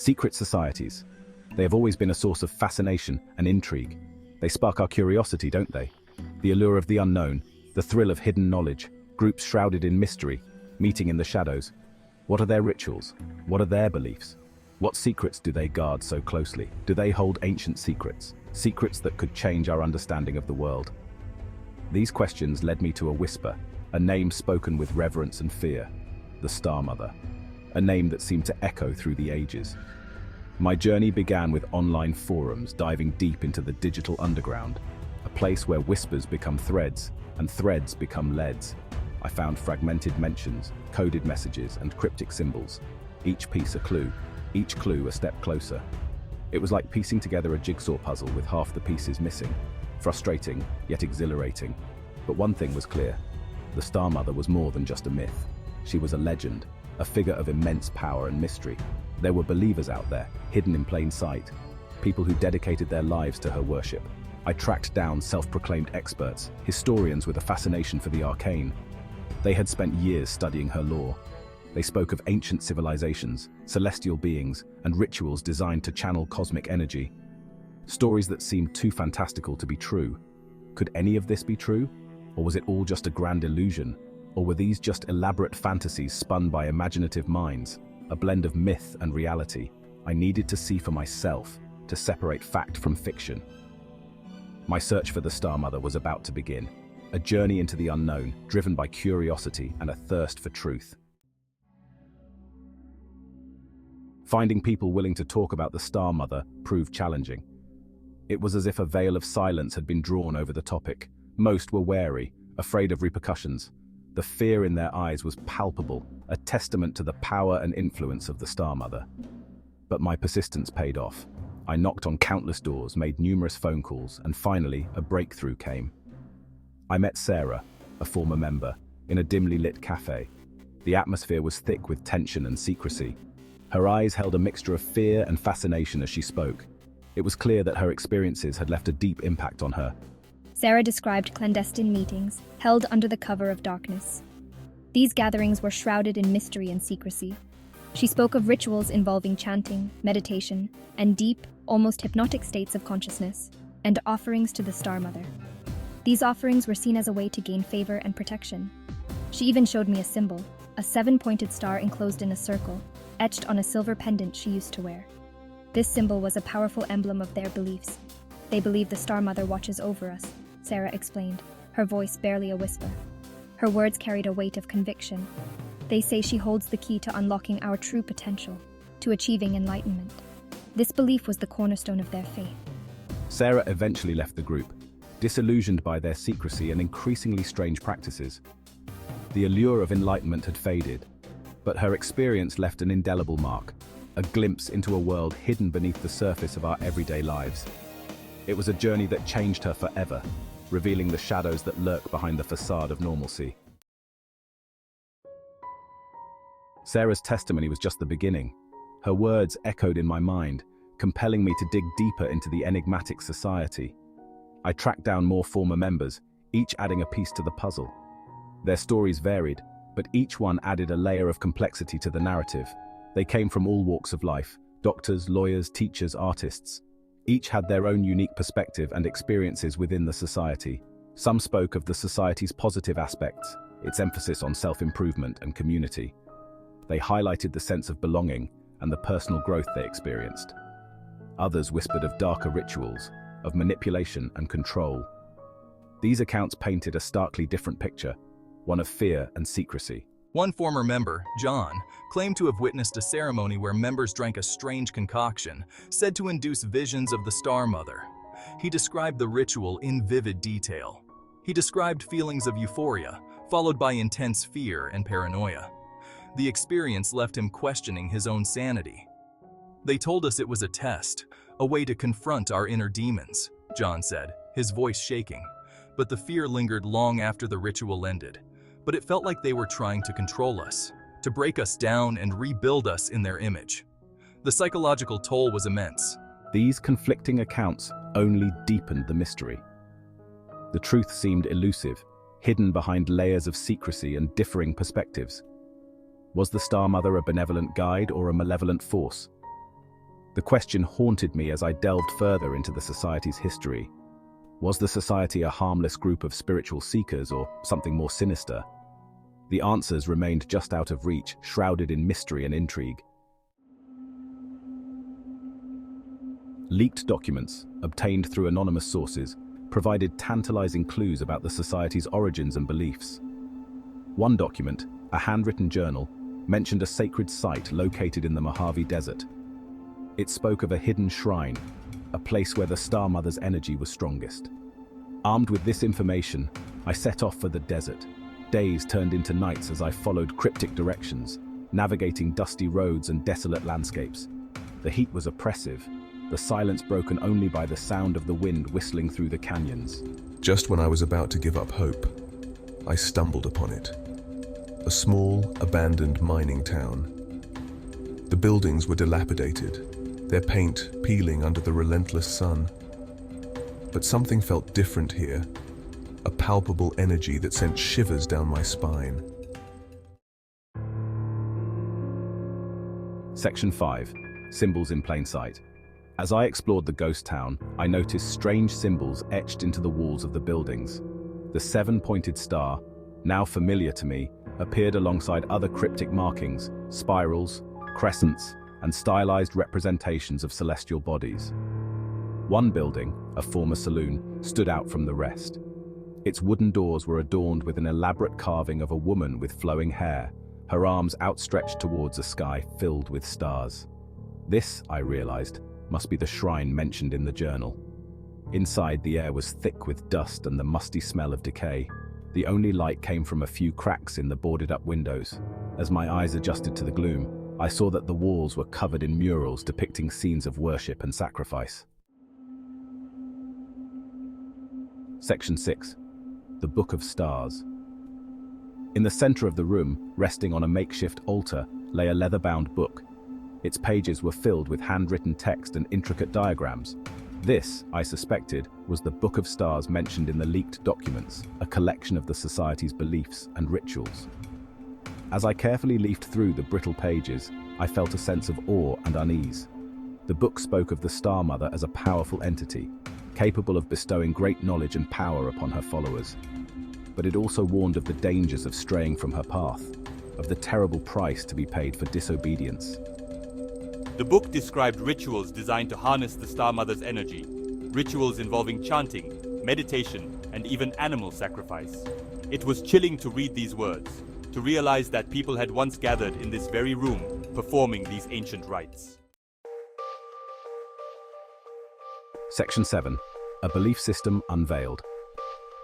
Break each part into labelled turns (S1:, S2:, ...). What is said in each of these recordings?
S1: Secret societies. They have always been a source of fascination and intrigue. They spark our curiosity, don't they? The allure of the unknown, the thrill of hidden knowledge, groups shrouded in mystery, meeting in the shadows. What are their rituals? What are their beliefs? What secrets do they guard so closely? Do they hold ancient secrets? Secrets that could change our understanding of the world? These questions led me to a whisper, a name spoken with reverence and fear, the Star Mother, a name that seemed to echo through the ages. My journey began with online forums, diving deep into the digital underground, a place where whispers become threads and threads become leads. I found fragmented mentions, coded messages, and cryptic symbols, each piece a clue, each clue a step closer. It was like piecing together a jigsaw puzzle with half the pieces missing. Frustrating, yet exhilarating. But one thing was clear. The Star Mother was more than just a myth. She was a legend, a figure of immense power and mystery. There were believers out there, hidden in plain sight, people who dedicated their lives to her worship. I tracked down self-proclaimed experts, historians with a fascination for the arcane. They had spent years studying her lore. They spoke of ancient civilizations, celestial beings, and rituals designed to channel cosmic energy. Stories that seemed too fantastical to be true. Could any of this be true? Or was it all just a grand illusion? Or were these just elaborate fantasies spun by imaginative minds? A blend of myth and reality. I needed to see for myself, to separate fact from fiction. My search for the Star Mother was about to begin. A journey into the unknown, driven by curiosity and a thirst for truth. Finding people willing to talk about the Star Mother proved challenging. It was as if a veil of silence had been drawn over the topic. Most were wary, afraid of repercussions. The fear in their eyes was palpable, a testament to the power and influence of the Star Mother. But my persistence paid off. I knocked on countless doors, made numerous phone calls, and finally, a breakthrough came. I met Sarah, a former member, in a dimly lit cafe. The atmosphere was thick with tension and secrecy. Her eyes held a mixture of fear and fascination as she spoke. It was clear that her experiences had left a deep impact on her.
S2: Sarah described clandestine meetings held under the cover of darkness. These gatherings were shrouded in mystery and secrecy. She spoke of rituals involving chanting, meditation, and deep, almost hypnotic states of consciousness, and offerings to the Star Mother. These offerings were seen as a way to gain favor and protection. She even showed me a symbol, a 7-pointed star enclosed in a circle, etched on a silver pendant she used to wear. This symbol was a powerful emblem of their beliefs. They believe the Star Mother watches over us, Sarah explained, her voice barely a whisper. Her words carried a weight of conviction. They say she holds the key to unlocking our true potential, to achieving enlightenment. This belief was the cornerstone of their faith.
S1: Sarah eventually left the group, disillusioned by their secrecy and increasingly strange practices. The allure of enlightenment had faded, but her experience left an indelible mark, a glimpse into a world hidden beneath the surface of our everyday lives. It was a journey that changed her forever, revealing the shadows that lurk behind the facade of normalcy. Sarah's testimony was just the beginning. Her words echoed in my mind, compelling me to dig deeper into the enigmatic society. I tracked down more former members, each adding a piece to the puzzle. Their stories varied, but each one added a layer of complexity to the narrative. They came from all walks of life: doctors, lawyers, teachers, artists. Each had their own unique perspective and experiences within the society. Some spoke of the society's positive aspects, its emphasis on self-improvement and community. They highlighted the sense of belonging and the personal growth they experienced. Others whispered of darker rituals, of manipulation and control. These accounts painted a starkly different picture, one of fear and secrecy.
S3: One former member, John, claimed to have witnessed a ceremony where members drank a strange concoction, said to induce visions of the Star Mother. He described the ritual in vivid detail. He described feelings of euphoria, followed by intense fear and paranoia. The experience left him questioning his own sanity. "They told us it was a test, a way to confront our inner demons," John said, his voice shaking. But the fear lingered long after the ritual ended. But it felt like they were trying to control us, to break us down and rebuild us in their image. The psychological toll was immense.
S1: These conflicting accounts only deepened the mystery. The truth seemed elusive, hidden behind layers of secrecy and differing perspectives. Was the Star Mother a benevolent guide or a malevolent force? The question haunted me as I delved further into the society's history. Was the society a harmless group of spiritual seekers or something more sinister? The answers remained just out of reach, shrouded in mystery and intrigue. Leaked documents, obtained through anonymous sources, provided tantalizing clues about the society's origins and beliefs. One document, a handwritten journal, mentioned a sacred site located in the Mojave Desert. It spoke of a hidden shrine, a place where the Star Mother's energy was strongest. Armed with this information, I set off for the desert. Days turned into nights as I followed cryptic directions, navigating dusty roads and desolate landscapes. The heat was oppressive, the silence broken only by the sound of the wind whistling through the canyons.
S4: Just when I was about to give up hope, I stumbled upon it. A small, abandoned mining town. The buildings were dilapidated, their paint peeling under the relentless sun. But something felt different here, a palpable energy that sent shivers down my spine.
S1: Section 5. Symbols in plain sight. As I explored the ghost town, I noticed strange symbols etched into the walls of the buildings. The seven-pointed star, now familiar to me, appeared alongside other cryptic markings, spirals, crescents, and stylized representations of celestial bodies. One building, a former saloon, stood out from the rest. Its wooden doors were adorned with an elaborate carving of a woman with flowing hair, her arms outstretched towards a sky filled with stars. This, I realized, must be the shrine mentioned in the journal. Inside, the air was thick with dust and the musty smell of decay. The only light came from a few cracks in the boarded-up windows. As my eyes adjusted to the gloom, I saw that the walls were covered in murals depicting scenes of worship and sacrifice. Section 6. The Book of Stars. In the center of the room, resting on a makeshift altar, lay a leather-bound book. Its pages were filled with handwritten text and intricate diagrams. This, I suspected, was the Book of Stars mentioned in the leaked documents, a collection of the society's beliefs and rituals. As I carefully leafed through the brittle pages, I felt a sense of awe and unease. The book spoke of the Star Mother as a powerful entity, capable of bestowing great knowledge and power upon her followers. But it also warned of the dangers of straying from her path, of the terrible price to be paid for disobedience.
S5: The book described rituals designed to harness the Star Mother's energy, rituals involving chanting, meditation, and even animal sacrifice. It was chilling to read these words, to realize that people had once gathered in this very room, performing these ancient rites.
S1: Section 7. A Belief System Unveiled.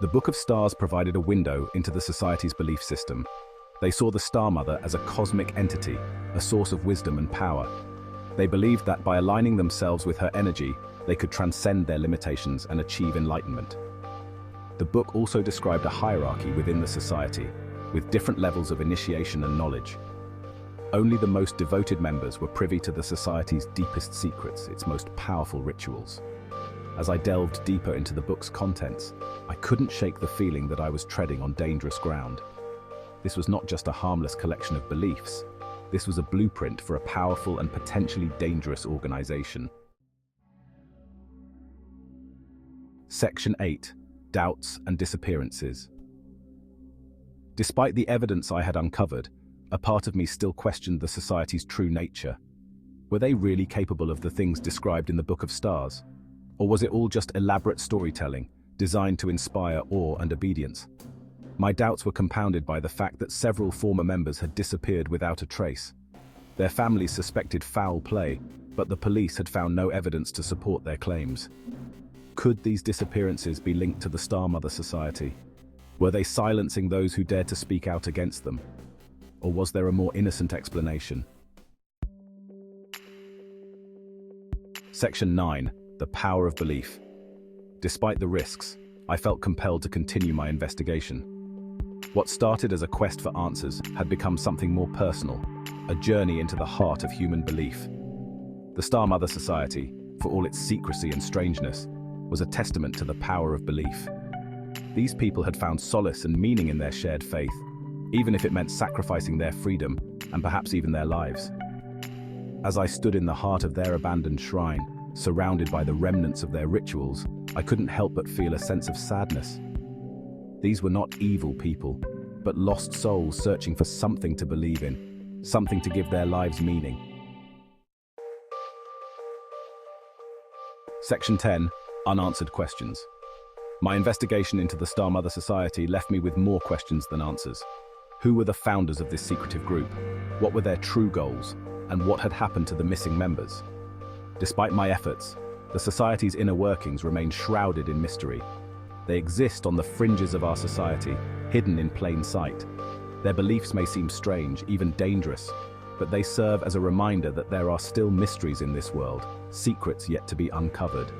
S1: The Book of Stars provided a window into the society's belief system. They saw the Star Mother as a cosmic entity, a source of wisdom and power. They believed that by aligning themselves with her energy, they could transcend their limitations and achieve enlightenment. The book also described a hierarchy within the society, with different levels of initiation and knowledge. Only the most devoted members were privy to the society's deepest secrets, its most powerful rituals. As I delved deeper into the book's contents, I couldn't shake the feeling that I was treading on dangerous ground. This was not just a harmless collection of beliefs. This was a blueprint for a powerful and potentially dangerous organization. Section 8. Doubts and Disappearances. Despite the evidence I had uncovered, a part of me still questioned the society's true nature. Were they really capable of the things described in the Book of Stars? Or was it all just elaborate storytelling, designed to inspire awe and obedience? My doubts were compounded by the fact that several former members had disappeared without a trace. Their families suspected foul play, but the police had found no evidence to support their claims. Could these disappearances be linked to the Star Mother Society? Were they silencing those who dared to speak out against them? Or was there a more innocent explanation? Section 9. The Power of Belief. Despite the risks, I felt compelled to continue my investigation. What started as a quest for answers had become something more personal, a journey into the heart of human belief. The Star Mother Society, for all its secrecy and strangeness, was a testament to the power of belief. These people had found solace and meaning in their shared faith, even if it meant sacrificing their freedom and perhaps even their lives. As I stood in the heart of their abandoned shrine, surrounded by the remnants of their rituals, I couldn't help but feel a sense of sadness. These were not evil people, but lost souls searching for something to believe in, something to give their lives meaning. Section 10. Unanswered questions. My investigation into the Star Mother Society left me with more questions than answers. Who were the founders of this secretive group? What were their true goals? And what had happened to the missing members? Despite my efforts, the Society's inner workings remain shrouded in mystery. They exist on the fringes of our society, hidden in plain sight. Their beliefs may seem strange, even dangerous, but they serve as a reminder that there are still mysteries in this world, secrets yet to be uncovered.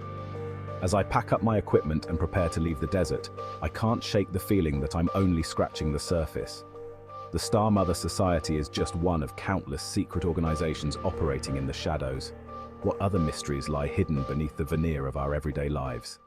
S1: As I pack up my equipment and prepare to leave the desert, I can't shake the feeling that I'm only scratching the surface. The Star Mother Society is just one of countless secret organizations operating in the shadows. What other mysteries lie hidden beneath the veneer of our everyday lives?